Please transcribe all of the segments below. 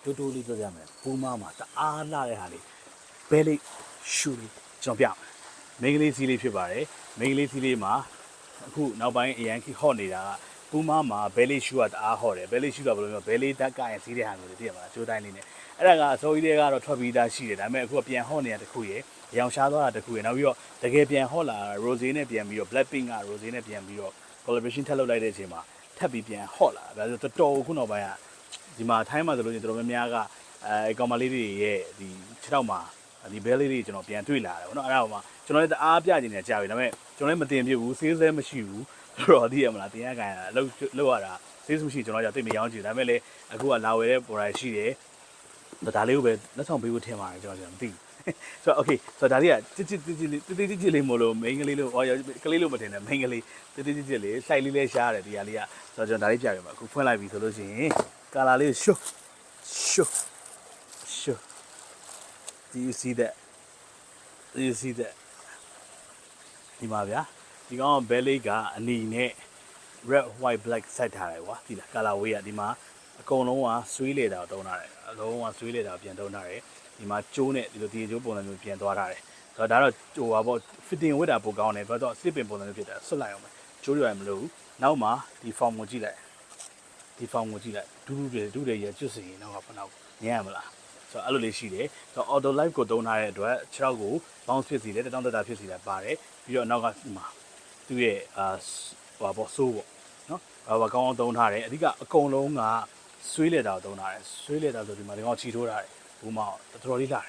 တိုးတိုးလေးပြောပြမယ်ပူမာမှာတအားလာတဲ့ဟာလေးဘဲလေးရှူလေးကျွန်တော်ပြမင်းကလေးစီးလေးဖြစ်ပါတယ်မင်းကလေးစီးလေးမှာအခုနောက်ပိုင်းအရန်ဟော့နေတာကပူမာမှာဘဲလေးရှူကတအားဟော့တယ်ဘဲလေးရှူကဘယ်လိုမျိုးဘဲလေးတက်ကရင်စီးတဲ့ဟာမျိုးတွေသိရမလားကျိုးတိုင်းလေးနဲ့အဲ့ဒါကအစိုးရတွေကတော့ထွက်ပြီးသားရှိတယ်ဒါပေမဲ့အခုကပြန်ဟော့နေတာတခုရယ်ရောင်ရှားသွားတာတခုရယ်နောက်ပြီးတော့တကယ်ပြန်ဟော့လာ Rose နဲ့ပြန်ပြီးတော့ Blackpink က Rose နဲ့ပြန်ပြီးတော့ collaboration ထပ်လုပ်လိုက်တဲ့အချိန်မှာထပ်ပြီးပြန်ဟော့လာဒါဆိုတော်တော်ခုနောက်ပိုင်းကဒီမှာထိုင်းမှာဆိုလို့ရှိရင်တော်တော်များများကကောင်မလေးတွေရဲ့ဒီခြေထောက်မှာဒီဘဲလေးတွေကျွန်တော်ပြန်တွေ့လာတယ်ဗောနော်အဲ့ဒါမှကျွန်တော်လည်းတအားပြနေတယ်ကြာပြီဒါပေမဲ့ကျွန်တော်လည်းမတင်ပြဘူး sales လည်းမရှိဘူးတော့သိရမလားတင်ရကန်ရလောက်ရတာ sales မရှိကျွန်တော်ကြောက်သိမရောင်းချင်ဒါပေမဲ့လည်းအခုကလာဝယ်တဲ့ product ရှိတယ်ဒါလေးကိုပဲလက်ဆောင်ပေးဖို့ထင်ပါတယ်ကျွန်တော်မသိဘူးဆိုတော့ okay ဆိုတော့ဒါလေးကတိလေးမလို့ main ကလေးလို့ဟောကလေးလို့မထင်နဲ့ main ကလေးတိလေး site လေးလဲရှားတယ်ဒီဟာလေးကဆိုတော့ကျွန်တော်ဒါလေးပြပြပါအခုဖွင့်လိုက်ပြီဆိုလို့ရှိရင် color လေးရှု do you see that ဒီမှာဗျာဒီကောင်ဘဲလေးကအနီနဲ့ red white black စိုက်ထားတယ်ကွာဒီလား color way ကဒီမှာအကုန်လုံးကဆွေးလေတာတုံးထားတယ်အလုံးကဆွေးလေတာပြန်တုံးထားတယ်ဒီမှာကျိုးနဲ့ဒီလိုဒီကျိုးပုံစံမျိုးပြန်သွားထားတယ်ဆိုတော့ဒါတော့ဟိုပါပေါ့ fitting ဝတ်တာပိုကောင်းတယ်ဘာလို့စစ်ပင်ပုံစံမျိုးဖြစ်တာဆွတ်လိုက်အောင်ပဲကျိုးတွေမလို့နောက်မှာဒီ form ကိုကြည့်လိုက်ဒူးတွေရကျွတ်စီရင်တော့ဖနောက်ညံ့မလားဆိုတော့အဲ့လိုလေးရှိတယ်ဆိုတော့ auto live ကိုတုံးထားတဲ့အတွက်ခြေထောက်ကို bounce ဖြစ်စီတယ်တောင်းတတာဖြစ်စီတာပါတယ်ပြီးတော့နောက်ကဒီမှာသူ့ရဲ့ဟိုပါပေါ့ဆိုးပေါ့နော်ဘာကောင်းအောင်တုံးထားတယ်အဓိကအကုန်လုံးကဆွေးလက်တာကိုတုံးထားတယ်ဆွေးလက်တာဆိုဒီမှာဒီကောင်ချီထိုးထားတယ်ဘူးမောင်တော်တော်လေးလာ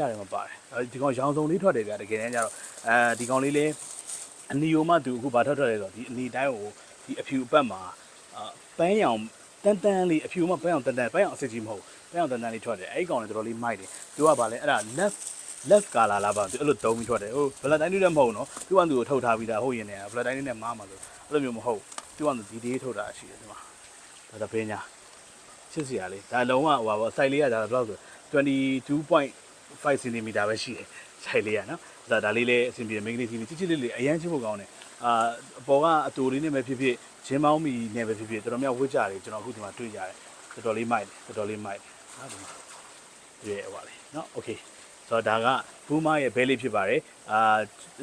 တယ်မပါတယ်ဒီကောင်ရောင်စုံလေးထွက်တယ်ဗျာတကယ်တမ်းကျတော့ဒီကောင်လေးလေးအနီယိုမှသူအခုဘာထွက်လဲဆိုတော့ဒီအနီတိုင်းကိုဒီအဖြူအပတ်မှာပန်းရောင်တန်းလေးအဖြူမှပန်းရောင်တန်းပန်းရောင်အစစ်ကြီးမဟုတ်ပန်းရောင်တန်းလေးထွက်တယ်အဲ့ဒီကောင်လေးတော်တော်လေးမိုက်တယ်သူကဘာလဲအဲ့ဒါ left color လားပါသူအဲ့လိုတုံးပြီးထွက်တယ်ဟို black တိုင်းလေးလည်းမဟုတ်နော်သူကသူကိုထုတ်ထားပြီးသားဟုတ်ရင်လည်း black တိုင်းလေးနဲ့မားမှာလို့အဲ့လိုမျိုးမဟုတ်သူကသူဒီဒေးထုတ်တာရှိတယ်ဒီမှာဒါတပင်းညာချစ်စရာလေးဒါလုံးဝဟိုပါ size လေးကဒါဘယ်လောက်ဆို22.5 cm ပဲရှိတယ် size လေးကနော်ဒါလေးလည်းအဆင်ပြေမိန်းကလေးစီးချစ်လေးအရန်ချစ်ဖို့ကောင်းတယ်အပေါ်ကအတူလေးနဲ့ပဲဖြစ်ဖြစ်ဂျင်းမောင်းမီနဲ့ပဲဖြစ်ဖြစ်တော်တော်များဝှက်ကြတယ်ကျွန်တော်အခုဒီမှာတွေ့ကြတယ်တော်တော်လေးမိုက်တယ်ဟာဒီမှာရဲဟွာလေးနော် okay ဆိုတော့ဒါကဘူးမရဲ့ဘဲလေးဖြစ်ပါတယ်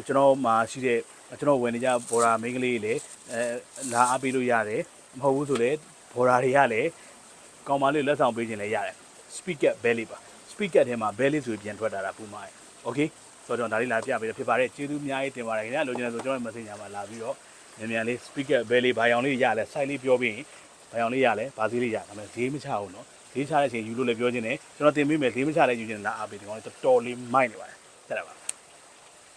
ကျွန်တော်မှာရှိတဲ့ကျွန်တော်ဝင်နေကြဘော်ရာမိန်းကလေးတွေလည်းလာအားပေးလို့ရတယ်မဟုတ်ဘူးဆိုလည်းဘော်ရာတွေကလည်းကောင်မလေးလက်ဆောင်ပေးခြင်းလည်းရတယ် speaker belly ပါ speaker ထဲမှာ belly ဆိုပြန်ထွက်တာဘူးမရဲ့ okay ဆိုတော့ဒါလေးလာပြပေးဖြစ်ပါတယ်ကျေးဇူးအများကြီးတင်ပါတယ်ခင်ဗျာလိုချင်တယ်ဆိုကျွန်တော် message မှာလာပြီးတော့မြန်လေး speaker belly ဘာရောင်လေးရလဲ site လေးပြောပြီးရင်ဘာရောင်လေးရလဲဘာဈေးလေးရဒါပေမဲ့ဈေးမချဘူးနော်ဈေးချတဲ့အချိန်ယူလို့လည်းပြောခြင်းနဲ့ကျွန်တော်တင်ပေးမယ်ဈေးမချလည်းယူခြင်းနဲ့လာအားပေးဒီကောင်လေးတော်တော်လေးမိုက်နေပါတယ်ဆက်ရပါ